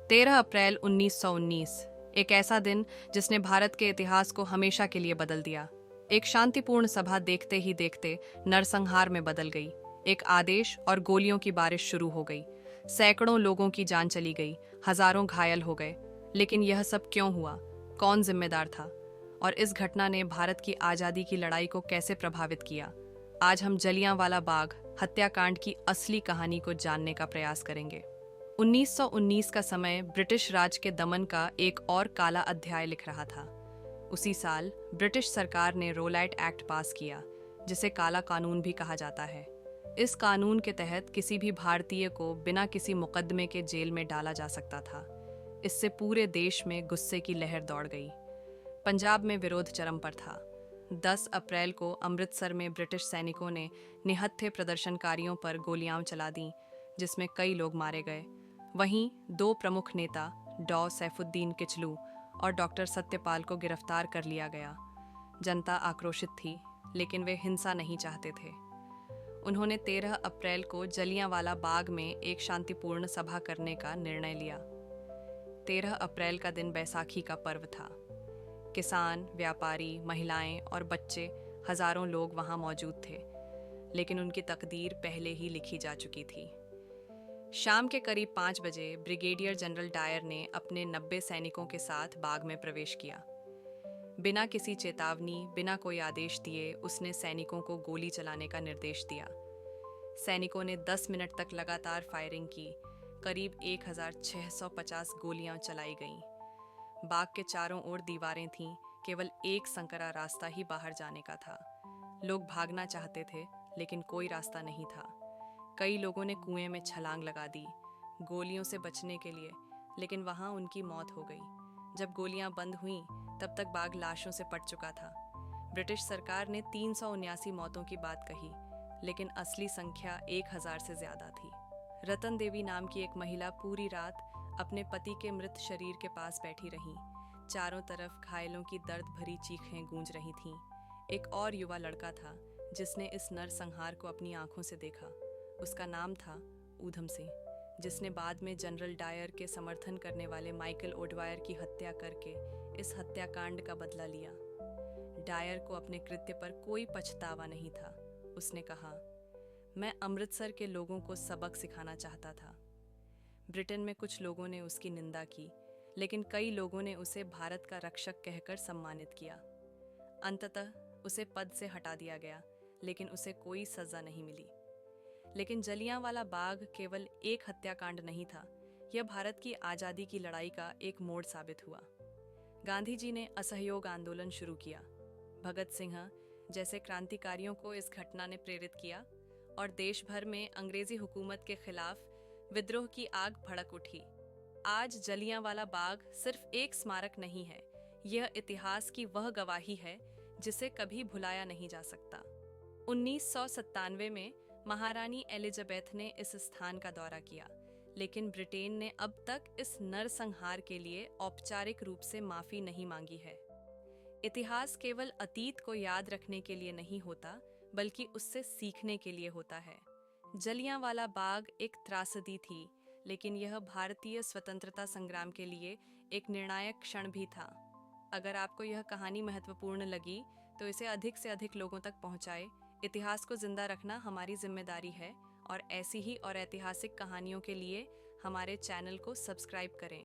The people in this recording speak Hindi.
13 अप्रैल 1919 एक ऐसा दिन जिसने भारत के इतिहास को हमेशा के लिए बदल दिया। एक शांतिपूर्ण सभा देखते ही देखते नरसंहार में बदल गई। एक आदेश और गोलियों की बारिश शुरू हो गई। सैकड़ों लोगों की जान चली गई, हजारों घायल हो गए। लेकिन यह सब क्यों हुआ? कौन जिम्मेदार था? और इस घटना ने भारत की आज़ादी की लड़ाई को कैसे प्रभावित किया? आज हम जलियांवाला बाग हत्याकांड की असली कहानी को जानने का प्रयास करेंगे। 1919 का समय ब्रिटिश राज के दमन का एक और काला अध्याय लिख रहा था। उसी साल ब्रिटिश सरकार ने रोलाइट एक्ट पास किया, जिसे काला कानून भी कहा जाता है। इस कानून के तहत किसी भी भारतीय को बिना किसी मुकदमे के जेल में डाला जा सकता था। इससे पूरे देश में गुस्से की लहर दौड़ गई। पंजाब में विरोध चरम पर था। 10 अप्रैल को अमृतसर में ब्रिटिश सैनिकों ने निहत्थे प्रदर्शनकारियों पर गोलियां चला दीं, जिसमें कई लोग मारे गए। वहीं दो प्रमुख नेता डॉ सैफुद्दीन किचलू और डॉक्टर सत्यपाल को गिरफ्तार कर लिया गया। जनता आक्रोशित थी, लेकिन वे हिंसा नहीं चाहते थे। उन्होंने 13 अप्रैल को जलियांवाला बाग में एक शांतिपूर्ण सभा करने का निर्णय लिया। 13 अप्रैल का दिन बैसाखी का पर्व था। किसान, व्यापारी, महिलाएं और बच्चे, हजारों लोग वहां मौजूद थे, लेकिन उनकी तकदीर पहले ही लिखी जा चुकी थी। शाम के करीब 5 बजे ब्रिगेडियर जनरल डायर ने अपने 90 सैनिकों के साथ बाग में प्रवेश किया। बिना किसी चेतावनी, बिना कोई आदेश दिए उसने सैनिकों को गोली चलाने का निर्देश दिया। सैनिकों ने 10 मिनट तक लगातार फायरिंग की। करीब 1650 गोलियां चलाई गईं। बाग के चारों ओर दीवारें थीं, केवल एक संकरा रास्ता ही बाहर जाने का था। लोग भागना चाहते थे, लेकिन कोई रास्ता नहीं था। कई लोगों ने कुएं में छलांग लगा दी, गोलियों से बचने के लिए, लेकिन वहां उनकी मौत हो गई। जब गोलियां बंद हुईं, तब तक बाग लाशों से पट चुका था। ब्रिटिश सरकार ने 379 मौतों की बात कही, लेकिन असली संख्या 1000 से ज्यादा थी। रतन देवी नाम की एक महिला पूरी रात अपने पति के मृत शरीर के पास बैठी रहीं। चारों तरफ घायलों की दर्द भरी चीखें गूंज रही थीं। एक और युवा लड़का था जिसने इस नरसंहार को अपनी आंखों से देखा। उसका नाम था ऊधम सिंह, जिसने बाद में जनरल डायर के समर्थन करने वाले माइकल ओडवायर की हत्या करके इस हत्याकांड का बदला लिया। डायर को अपने कृत्य पर कोई पछतावा नहीं था। उसने कहा, मैं अमृतसर के लोगों को सबक सिखाना चाहता था। ब्रिटेन में कुछ लोगों ने उसकी निंदा की, लेकिन कई लोगों ने उसे भारत का रक्षक कहकर सम्मानित किया। अंततः उसे पद से हटा दिया गया, लेकिन उसे कोई सजा नहीं मिली। लेकिन जलियांवाला बाग केवल एक हत्याकांड नहीं था, यह भारत की आज़ादी की लड़ाई का एक मोड़ साबित हुआ। गांधी जी ने असहयोग आंदोलन शुरू किया। भगत सिंह जैसे क्रांतिकारियों को इस घटना ने प्रेरित किया और देश भर में अंग्रेजी हुकूमत के खिलाफ विद्रोह की आग भड़क उठी। आज जलियांवाला बाग सिर्फ एक स्मारक नहीं है, यह इतिहास की वह गवाही है जिसे कभी भुलाया नहीं जा सकता। 1997 में महारानी एलिजाबेथ ने इस स्थान का दौरा किया, लेकिन ब्रिटेन ने अब तक इस नरसंहार के लिए औपचारिक रूप से माफी नहीं मांगी है। इतिहास केवल अतीत को याद रखने के लिए नहीं होता, बल्कि उससे सीखने के लिए होता है। जलियांवाला बाग एक त्रासदी थी, लेकिन यह भारतीय स्वतंत्रता संग्राम के लिए एक निर्णायक क्षण भी था। अगर आपको यह कहानी महत्वपूर्ण लगी, तो इसे अधिक से अधिक लोगों तक पहुंचाएं। इतिहास को जिंदा रखना हमारी जिम्मेदारी है, और ऐसी ही और ऐतिहासिक कहानियों के लिए हमारे चैनल को सब्सक्राइब करें।